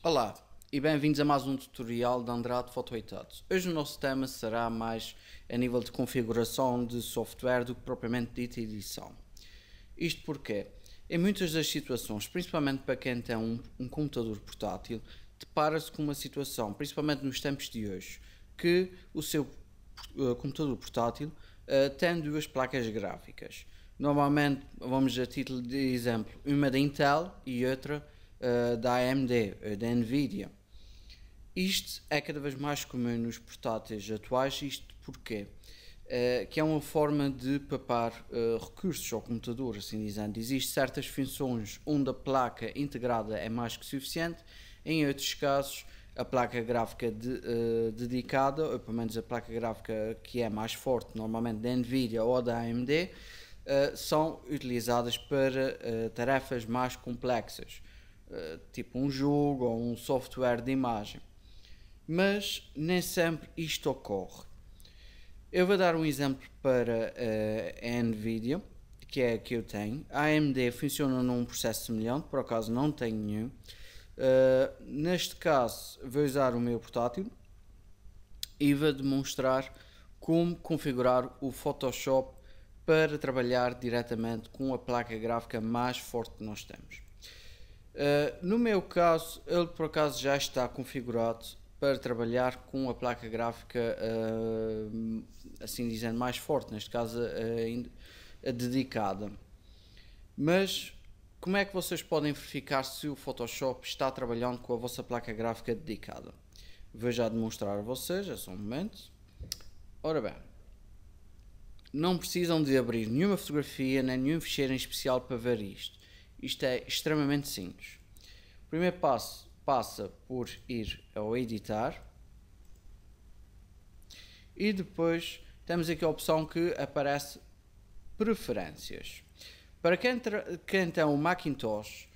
Olá e bem-vindos a mais um tutorial de Andrade Photoetats. Hoje o nosso tema será mais a nível de configuração de software do que propriamente dita edição. Isto porque, em muitas das situações, principalmente para quem tem um computador portátil, depara-se com uma situação, principalmente nos tempos de hoje, que o seu computador portátil tem duas placas gráficas. Normalmente, vamos a título de exemplo, uma da Intel e outra da AMD, da Nvidia. Isto é cada vez mais comum nos portáteis atuais, isto porque que é uma forma de papar recursos ao computador, assim dizendo. Existem certas funções onde a placa integrada é mais que suficiente, em outros casos a placa gráfica dedicada, ou pelo menos a placa gráfica que é mais forte, normalmente da Nvidia ou da AMD, são utilizadas para tarefas mais complexas, tipo um jogo ou um software de imagem. Mas nem sempre isto ocorre. Eu vou dar um exemplo para a Nvidia, que é a que eu tenho. A AMD funciona num processo semelhante, por acaso não tenho nenhum. Neste caso vou usar o meu portátil e vou demonstrar como configurar o Photoshop para trabalhar diretamente com a placa gráfica mais forte que nós temos. No meu caso, ele por acaso já está configurado para trabalhar com a placa gráfica, assim dizendo, mais forte, neste caso a dedicada. Mas como é que vocês podem verificar se o Photoshop está trabalhando com a vossa placa gráfica dedicada? Vou já demonstrar a vocês, é só um momento. Ora bem, não precisam de abrir nenhuma fotografia nem nenhum ficheiro em especial para ver isto. Isto é extremamente simples. O primeiro passo passa por ir ao editar e depois temos aqui a opção que aparece preferências. Para quem tem o Macintosh,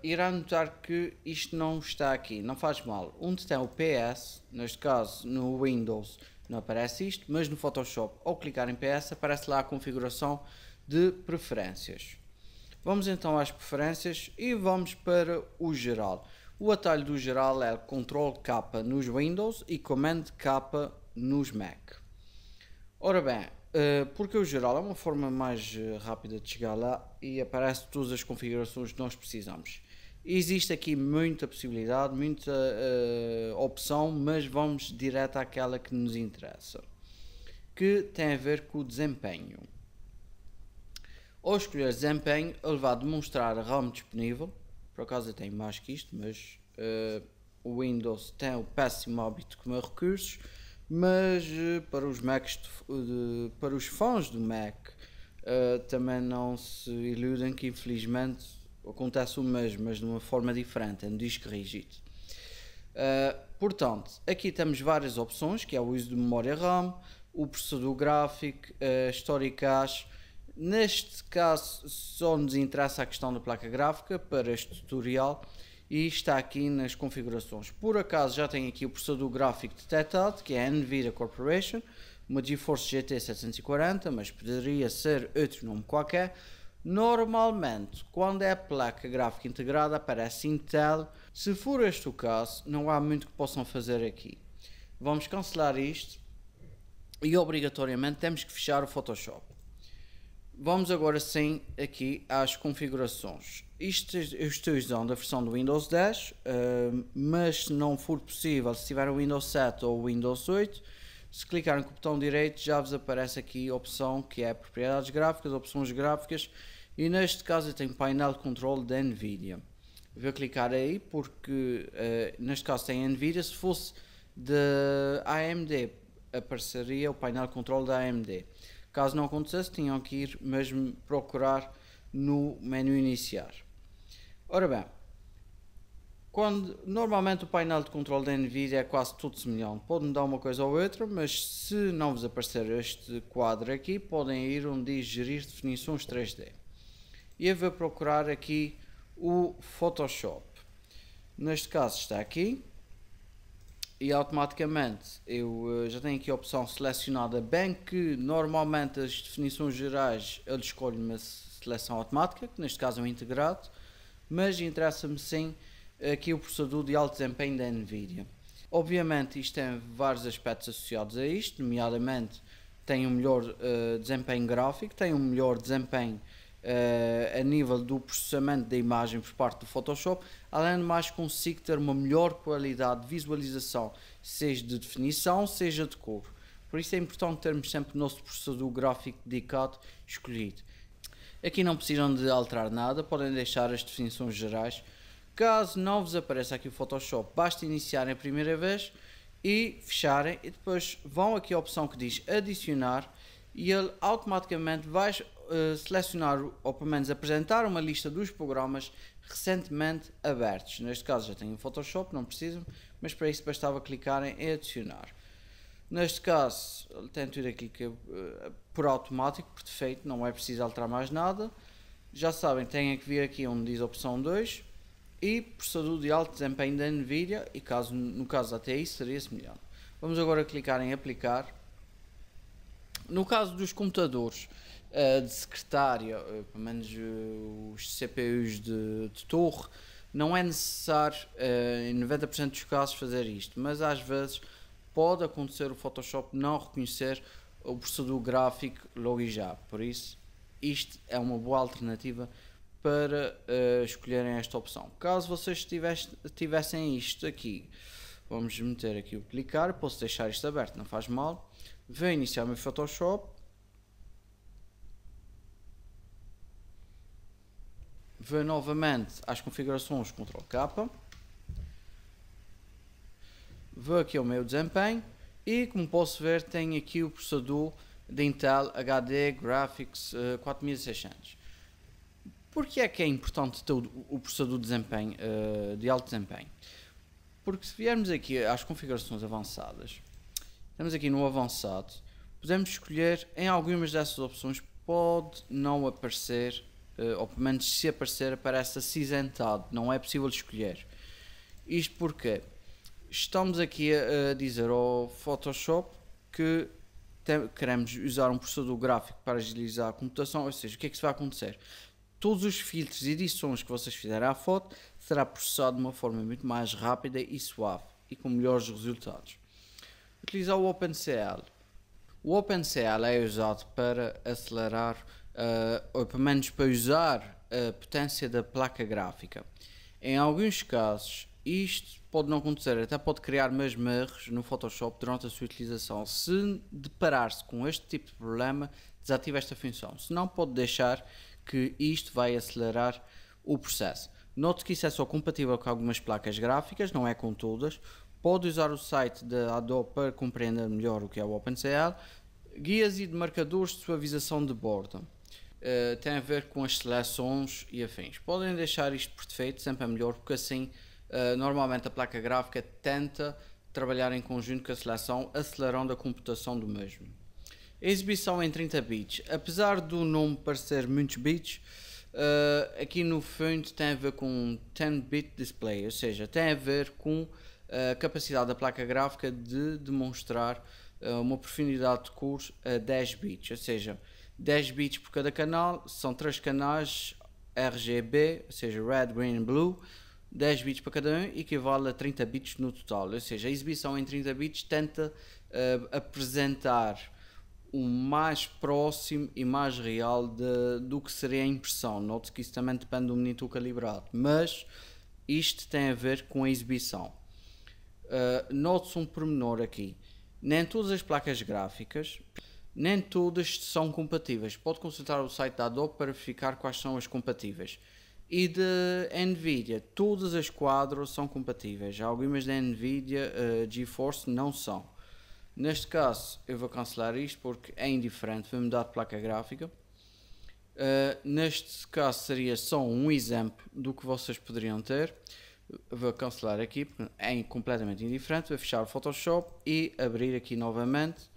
irá notar que isto não está aqui, não faz mal. Onde tem o PS, neste caso no Windows não aparece isto, mas no Photoshop, ao clicar em PS, aparece lá a configuração de preferências. Vamos então às preferências e vamos para o geral. O atalho do geral é Ctrl K nos Windows e Command K nos Mac. Ora bem, porque o geral é uma forma mais rápida de chegar lá e aparece todas as configurações que nós precisamos. Existe aqui muita possibilidade, muita opção, mas vamos direto àquela que nos interessa, que tem a ver com o desempenho. Ao escolher desempenho, ele vai demonstrar a RAM disponível. Por acaso eu tenho mais que isto, mas o Windows tem o péssimo hábito de comer recursos, mas para os Macs, para os fãs do Mac, também não se iludem que infelizmente acontece o mesmo, mas de uma forma diferente, é no disco rígido. Portanto, aqui temos várias opções, que é o uso de memória RAM, o processador gráfico, a história cache. Neste caso só nos interessa a questão da placa gráfica para este tutorial e está aqui nas configurações. Por acaso já tenho aqui o processador gráfico detectado, que é a Nvidia Corporation, uma GeForce GT 740, mas poderia ser outro nome qualquer. Normalmente, quando é a placa gráfica integrada, aparece Intel. Se for este o caso, não há muito que possam fazer aqui. Vamos cancelar isto e obrigatoriamente temos que fechar o Photoshop. Vamos agora sim aqui às configurações. Isto eu estou usando a versão do Windows 10, mas se não for possível, se tiver o Windows 7 ou o Windows 8, se clicarem com o botão direito já vos aparece aqui a opção que é propriedades gráficas, opções gráficas, e neste caso eu tenho painel de controle da Nvidia. Vou clicar aí porque neste caso tem Nvidia, se fosse da AMD apareceria o painel de controle da AMD. Caso não acontecesse, tinham que ir mesmo procurar no menu iniciar. Ora bem, normalmente o painel de controle da Nvidia é quase tudo semelhante, pode mudar uma coisa ou outra, mas se não vos aparecer este quadro aqui, podem ir onde diz gerir definições 3D. E eu vou procurar aqui o Photoshop. Neste caso está aqui. E automaticamente eu já tenho aqui a opção selecionada, bem que normalmente as definições gerais ele escolhe uma seleção automática, que neste caso é um integrado, mas interessa-me sim aqui o processador de alto desempenho da Nvidia. Obviamente isto tem vários aspectos associados a isto, nomeadamente tem um melhor desempenho gráfico, tem um melhor desempenho a nível do processamento da imagem por parte do Photoshop, além de mais consigo ter uma melhor qualidade de visualização, seja de definição, seja de cor. Por isso é importante termos sempre o nosso processador gráfico dedicado escolhido. Aqui não precisam de alterar nada, podem deixar as definições gerais. Caso não vos apareça aqui o Photoshop, basta iniciarem a primeira vez e fecharem, e depois vão aqui à opção que diz adicionar e ele automaticamente vai selecionar ou pelo menos apresentar uma lista dos programas recentemente abertos. Neste caso já tenho o Photoshop, não precisam, mas para isso bastava clicarem em adicionar. Neste caso ele tem tudo aqui que por automático, por defeito, não é preciso alterar mais nada. Já sabem, têm que vir aqui onde diz opção 2 e processador de alto desempenho da Nvidia, e no caso da TI seria semelhante. Vamos agora clicar em aplicar. No caso dos computadores de secretária, pelo menos os CPUs de torre, não é necessário em 90% dos casos fazer isto, mas às vezes pode acontecer o Photoshop não reconhecer o processador gráfico logo e já. Por isso isto é uma boa alternativa para escolherem esta opção. Caso vocês tivessem isto aqui, vamos meter aqui o clicar, posso deixar isto aberto, não faz mal. Vou iniciar o meu Photoshop, vou novamente às configurações, Ctrl K, vou aqui ao meu desempenho e, como posso ver, tenho aqui o processador da Intel HD Graphics 4600. Porquê é que é importante ter o processador de desempenho, de alto desempenho? Porque se viermos aqui às configurações avançadas, estamos aqui no avançado, podemos escolher em algumas dessas opções, pode não aparecer, ou pelo menos se aparecer aparece acinzentado, não é possível escolher. Isto porque estamos aqui a dizer ao Photoshop que queremos usar um processador gráfico para agilizar a computação, ou seja, o que é que se vai acontecer? Todos os filtros e edições que vocês fizerem à foto será processado de uma forma muito mais rápida e suave e com melhores resultados. Utilizar o OpenCL. O OpenCL é usado para acelerar, ou pelo menos para usar a potência da placa gráfica. Em alguns casos isto pode não acontecer, até pode criar mesmo erros no Photoshop durante a sua utilização. Se deparar-se com este tipo de problema, desative esta função, senão pode deixar que isto vai acelerar o processo. Note que isso é só compatível com algumas placas gráficas, não é com todas. Pode usar o site da Adobe para compreender melhor o que é o OpenCL. Guias e de marcadores de suavização de borda. Tem a ver com as seleções e afins. Podem deixar isto por defeito, sempre é melhor, porque assim normalmente a placa gráfica tenta trabalhar em conjunto com a seleção, acelerando a computação do mesmo. Exibição em 30 bits. Apesar do nome parecer muitos bits, aqui no fundo tem a ver com 10-bit display, ou seja, tem a ver com a capacidade da placa gráfica de demonstrar uma profundidade de cores a 10 bits, ou seja, 10 bits por cada canal, são 3 canais RGB, ou seja, Red, Green e Blue, 10 bits para cada um, equivale a 30 bits no total, ou seja, a exibição em 30 bits tenta apresentar o mais próximo e mais real do que seria a impressão. Note que isso também depende do monitor calibrado, mas isto tem a ver com a exibição. Note-se um pormenor aqui, nem todas as placas gráficas, nem todas são compatíveis. Pode consultar o site da Adobe para verificar quais são as compatíveis. E de Nvidia, todas as quadros são compatíveis, algumas da Nvidia GeForce não são. Neste caso eu vou cancelar isto porque é indiferente, vou mudar de placa gráfica. Neste caso seria só um exemplo do que vocês poderiam ter. Vou cancelar aqui porque é completamente indiferente. Vou fechar o Photoshop e abrir aqui novamente.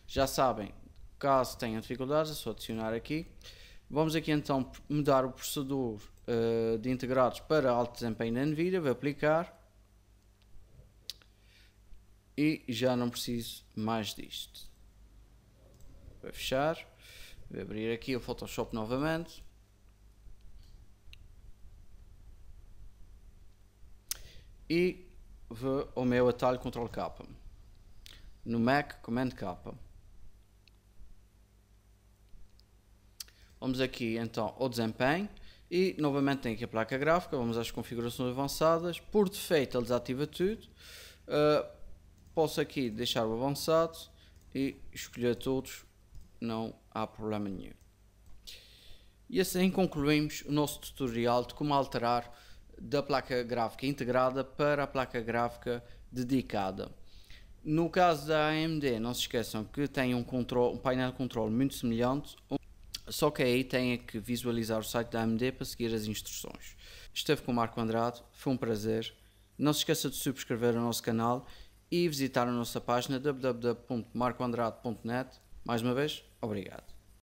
Já sabem, caso tenham dificuldades é só adicionar aqui. Vamos aqui então mudar o processador de integrados para alto desempenho da Nvidia. Vou aplicar. E já não preciso mais disto. Vou fechar. Vou abrir aqui o Photoshop novamente. e vou ao meu atalho Ctrl K. No Mac, Command K. Vamos aqui então ao desempenho e novamente tem aqui a placa gráfica, vamos às configurações avançadas, por defeito ele desativa tudo, posso aqui deixar o avançado e escolher todos, não há problema nenhum. E assim concluímos o nosso tutorial de como alterar da placa gráfica integrada para a placa gráfica dedicada. No caso da AMD, não se esqueçam que tem um painel de controle muito semelhante, só que aí tem que visualizar o site da AMD para seguir as instruções. Esteve com o Marco Andrade, foi um prazer. Não se esqueça de subscrever o nosso canal e visitar a nossa página www.marcoandrade.net. Mais uma vez, obrigado.